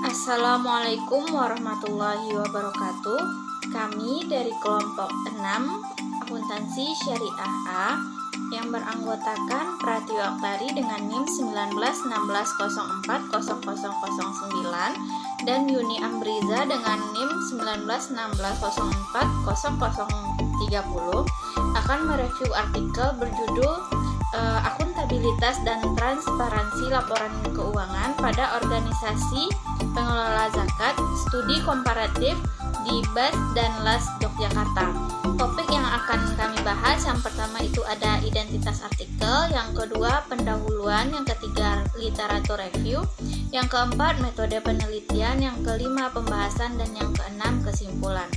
Assalamualaikum warahmatullahi wabarakatuh. Kami dari kelompok 6 Akuntansi Syariah A yang beranggotakan Pratio Aktari dengan NIM 1916040009 dan Yuni Ambriza dengan NIM 1916040030 akan mereview artikel berjudul Akuntabilitas dan Transparansi Laporan Keuangan pada Organisasi Pengelola Zakat, Studi Komparatif di BAS dan LAS Yogyakarta. Topik yang akan kami bahas yang pertama itu ada identitas artikel, yang kedua pendahuluan, yang ketiga literatur review, yang keempat metode penelitian, yang kelima pembahasan, dan yang keenam kesimpulan.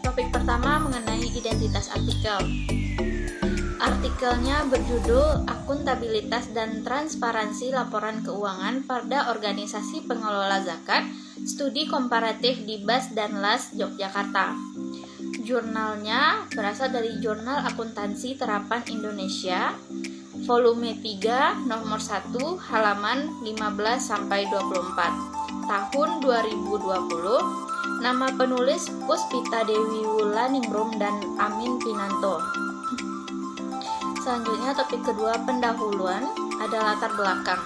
Topik pertama mengenai identitas artikel. Artikelnya berjudul Akuntabilitas dan Transparansi Laporan Keuangan pada Organisasi Pengelola Zakat, Studi Komparatif di BAS dan LAS Yogyakarta. Jurnalnya berasal dari Jurnal Akuntansi Terapan Indonesia, volume 3, nomor 1, halaman 15-24, tahun 2020. Nama penulis Puspita Dewi Wulaningrum dan Amin Pinanto. Selanjutnya topik kedua, pendahuluan, ada latar belakang.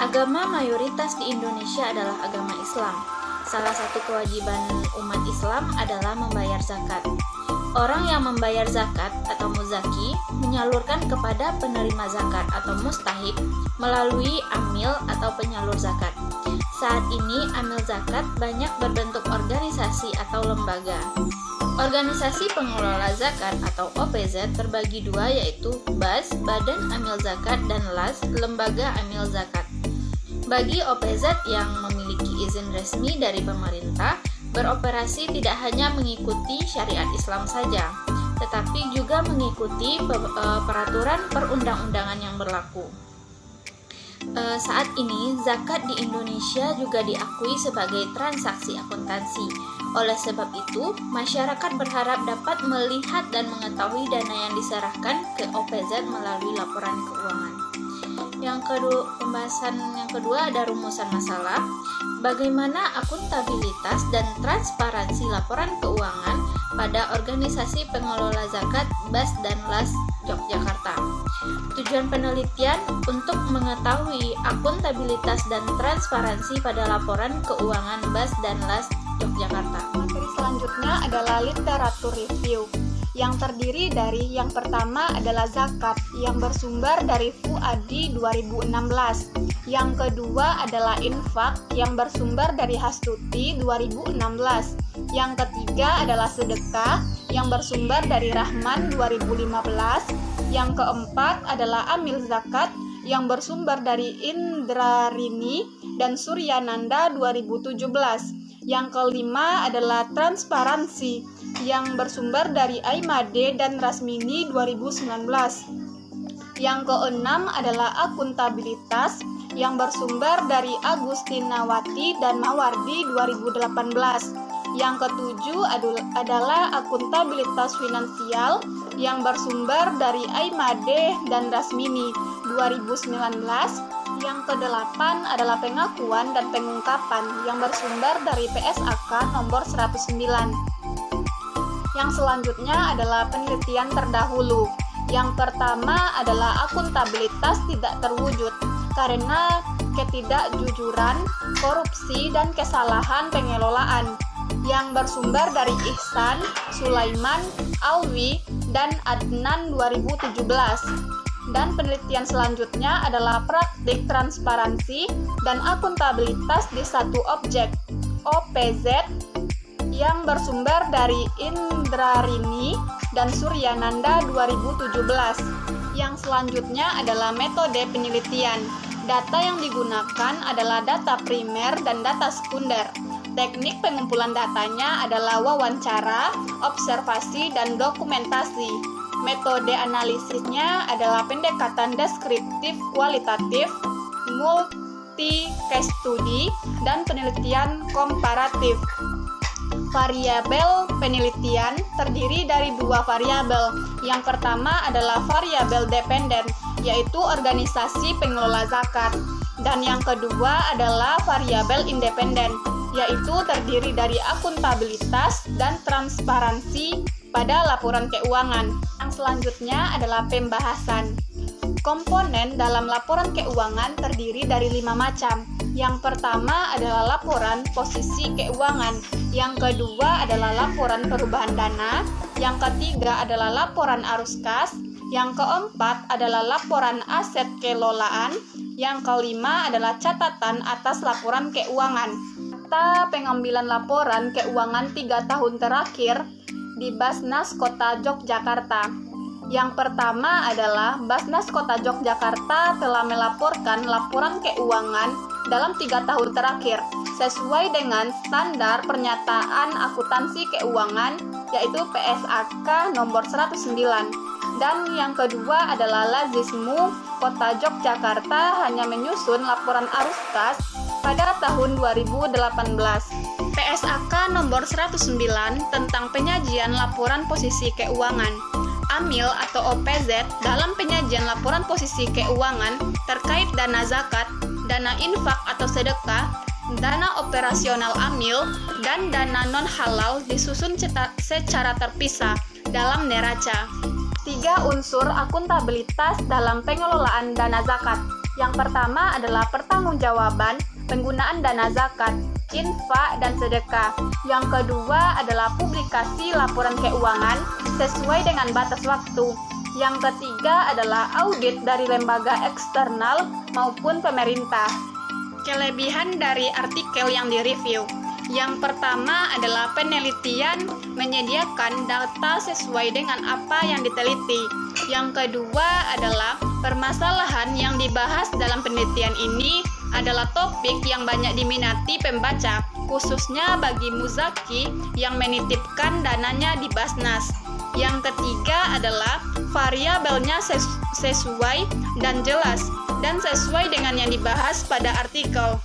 Agama mayoritas di Indonesia adalah agama Islam. Salah satu kewajiban umat Islam adalah membayar zakat. Orang yang membayar zakat atau muzaki menyalurkan kepada penerima zakat atau mustahik melalui amil atau penyalur zakat. Saat ini amil zakat banyak berbentuk organisasi atau lembaga. Organisasi Pengelola Zakat atau OPZ terbagi dua, yaitu BAS, Badan Amil Zakat, dan LAS, Lembaga Amil Zakat. Bagi OPZ yang memiliki izin resmi dari pemerintah, beroperasi tidak hanya mengikuti syariat Islam saja, tetapi juga mengikuti peraturan perundang-undangan yang berlaku. Saat ini, zakat di Indonesia juga diakui sebagai transaksi akuntansi. Oleh sebab itu, masyarakat berharap dapat melihat dan mengetahui dana yang diserahkan ke OPZ melalui laporan keuangan. Pembahasan yang kedua ada rumusan masalah. Bagaimana akuntabilitas dan transparansi laporan keuangan pada Organisasi Pengelola Zakat BAS dan LAS Yogyakarta. Tujuan penelitian untuk mengetahui akuntabilitas dan transparansi pada laporan keuangan BAS dan LAS Yogyakarta. Materi selanjutnya adalah literatur review, yang terdiri dari yang pertama adalah zakat yang bersumber dari Fuadi 2016. Yang kedua adalah infak yang bersumber dari Hastuti 2016. Yang ketiga adalah sedekah yang bersumber dari Rahman 2015. Yang keempat adalah amil zakat yang bersumber dari Indrarini dan Suryananda 2017. Yang kelima adalah transparansi yang bersumber dari Aimade dan Rasmini 2019. Yang keenam adalah akuntabilitas yang bersumber dari Agustinawati dan Mawardi 2018. Yang ketujuh adalah akuntabilitas finansial yang bersumber dari Aimade dan Rasmini 2019. Yang kedelapan adalah pengakuan dan pengungkapan yang bersumber dari PSAK nomor 109. Yang selanjutnya adalah penelitian terdahulu. Yang pertama adalah akuntabilitas tidak terwujud karena ketidakjujuran, korupsi, dan kesalahan pengelolaan yang bersumber dari Ihsan, Sulaiman, Alwi, dan Adnan 2017. Dan penelitian selanjutnya adalah praktik transparansi dan akuntabilitas di satu objek OPZ yang bersumber dari Indrarini dan Suryananda 2017. Yang selanjutnya adalah metode penelitian. Data yang digunakan adalah data primer dan data sekunder. Teknik pengumpulan datanya adalah wawancara, observasi, dan dokumentasi. Metode analisisnya adalah pendekatan deskriptif kualitatif, multi-case study, dan penelitian komparatif. Variabel penelitian terdiri dari dua variabel. Yang pertama adalah variabel dependen, yaitu organisasi pengelola zakat. Dan yang kedua adalah variabel independen, yaitu terdiri dari akuntabilitas dan transparansi pada laporan keuangan. Yang selanjutnya adalah pembahasan. Komponen dalam laporan keuangan terdiri dari 5 macam. Yang pertama adalah laporan posisi keuangan. Yang kedua adalah laporan perubahan dana. Yang ketiga adalah laporan arus kas. Yang keempat adalah laporan aset kelolaan. Yang kelima adalah catatan atas laporan keuangan. Data pengambilan laporan keuangan 3 tahun terakhir di Basnas Kota Yogyakarta. Yang pertama adalah Basnas Kota Yogyakarta telah melaporkan laporan keuangan dalam 3 tahun terakhir sesuai dengan standar pernyataan akuntansi keuangan, yaitu PSAK nomor 109. Dan yang kedua adalah Lazismu Kota Yogyakarta hanya menyusun laporan arus kas pada tahun 2018. PSAK nomor 109 tentang penyajian laporan posisi keuangan. AMIL atau OPZ dalam penyajian laporan posisi keuangan terkait dana zakat, dana infak atau sedekah, dana operasional AMIL, dan dana non-halal disusun secara terpisah dalam neraca. 3 unsur akuntabilitas dalam pengelolaan dana zakat. Yang pertama adalah pertanggungjawaban penggunaan dana zakat, infak, dan sedekah. Yang kedua adalah publikasi laporan keuangan sesuai dengan batas waktu. Yang ketiga adalah audit dari lembaga eksternal maupun pemerintah. Kelebihan dari artikel yang direview. Yang pertama adalah penelitian menyediakan data sesuai dengan apa yang diteliti. Yang kedua adalah permasalahan yang dibahas dalam penelitian ini adalah topik yang banyak diminati pembaca, khususnya bagi muzaki yang menitipkan dananya di Basnas. Yang ketiga adalah variabelnya sesuai dan jelas dan sesuai dengan yang dibahas pada artikel.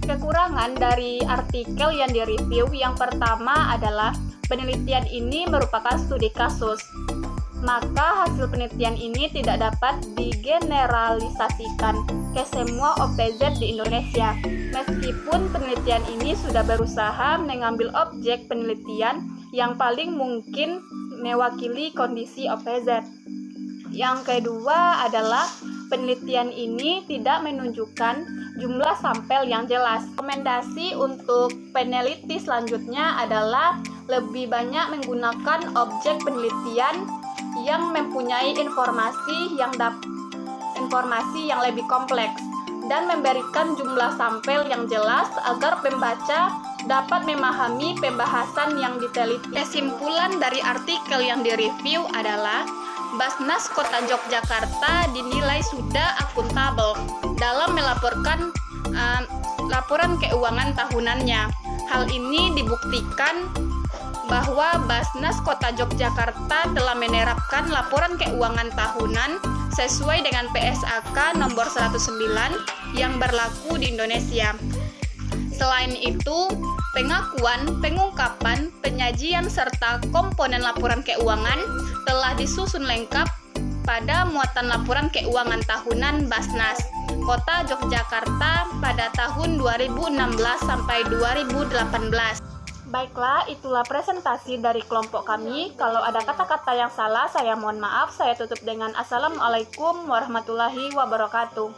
Kekurangan dari artikel yang direview yang pertama adalah penelitian ini merupakan studi kasus. Maka hasil penelitian ini tidak dapat digeneralisasikan ke semua OPZ di Indonesia. Meskipun penelitian ini sudah berusaha mengambil objek penelitian yang paling mungkin mewakili kondisi OPZ. Yang kedua adalah penelitian ini tidak menunjukkan jumlah sampel yang jelas. Rekomendasi untuk peneliti selanjutnya adalah lebih banyak menggunakan objek penelitian yang mempunyai informasi yang lebih kompleks dan memberikan jumlah sampel yang jelas agar pembaca dapat memahami pembahasan yang diteliti. Kesimpulan dari artikel yang direview adalah Basnas Kota Yogyakarta dinilai sudah akuntabel dalam melaporkan laporan keuangan tahunannya. Hal ini dibuktikan bahwa Basnas Kota Yogyakarta telah menerapkan laporan keuangan tahunan sesuai dengan PSAK nomor 109 yang berlaku di Indonesia. Selain itu, pengakuan, pengungkapan, penyajian, serta komponen laporan keuangan telah disusun lengkap pada muatan laporan keuangan tahunan Basnas Kota Yogyakarta pada tahun 2016 sampai 2018. Baiklah, itulah presentasi dari kelompok kami. Kalau ada kata-kata yang salah, saya mohon maaf. Saya tutup dengan Assalamualaikum warahmatullahi wabarakatuh.